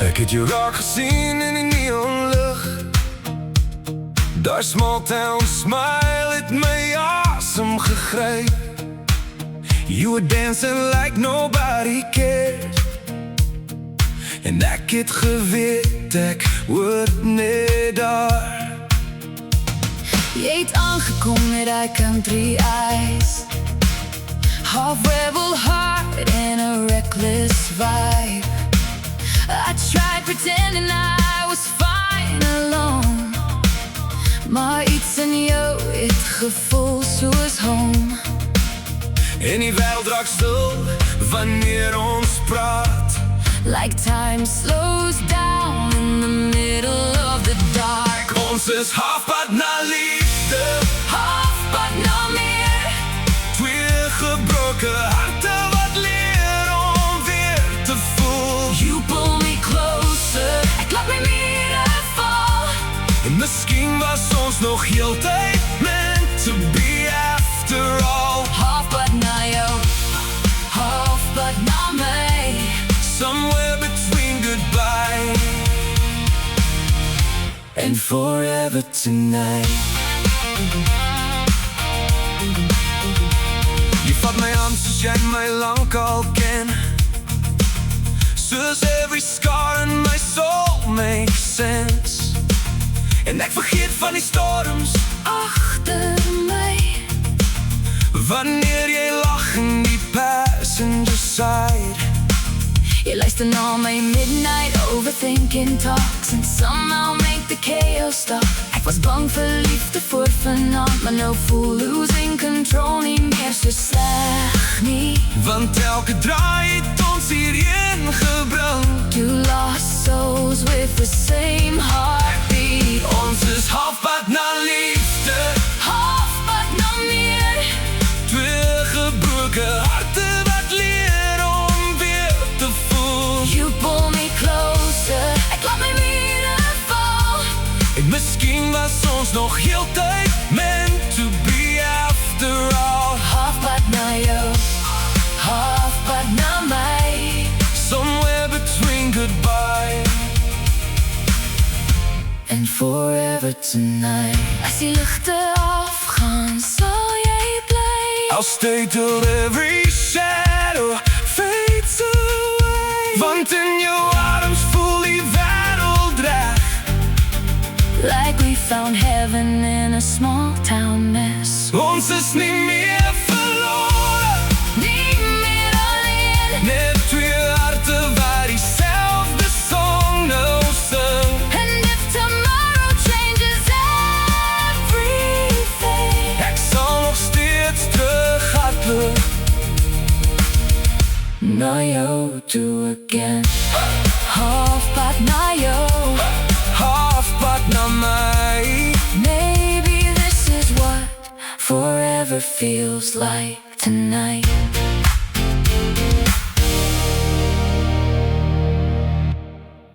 Ik heb je raak gezien in die neonlucht. Daar small town smile het my asem gegryp. You were dancing like nobody cared. En ek het geweet ek word net daar. Jy het aangekom met die country eyes, half rebel heart and a reckless vibe. I tried pretending I was fine alone, maar iets in jou het gevoel soos home. En die wêreld raak stil wanneer ons praat, like time slows down in the middle of the dark. Ons is halfpad na liefde, halfpad na meer. Twee gebroke harte wat leer om weer te voel. You pull me closer, ek laat my mure val. En miskien was ons nog heeltyd meant to be after all. Halfpad na jou, halfpad na my, somewhere between goodbye and forever tonight. Jy vat my hand soos jy my lang al ken, soos every scar in my soul makes sense. En ek vergeet van die storms agter my, wanneer jy lag in die passenger side. jy luister na my midnight overthinking talks and somehow make the chaos stop. Ek was bang vir liefde voor vanaand, maar nou voel losing control nie meer so sleg nie. Want elke draai het ons hierheen gebring. Two lost souls with the same heartbeat. Ons is halfpad na liefde, halfpad na meer. twee gebroke harte wat leer om weer te voel. You pull me closer, ek laat my mure val. En miskien was ons nog heeltyd meant to be after all. Halfpad na jou, halfpad na my, somewhere between goodbye and forever tonight. As die ligte afgaan, sal jy bly. I'll stay till every shadow fades away. Want in jou arms voel die wêreld reg, Like we found heaven in a small town mess. ons is nie meer verlore, Nie meer alleen, net twee harte wat dieselfde song nou sing. and if tomorrow changes everything, Ek sal nog steeds terughardloop na jou toe again. Halfpad na jou, halfpad na my. maybe this is what forever feels like tonight.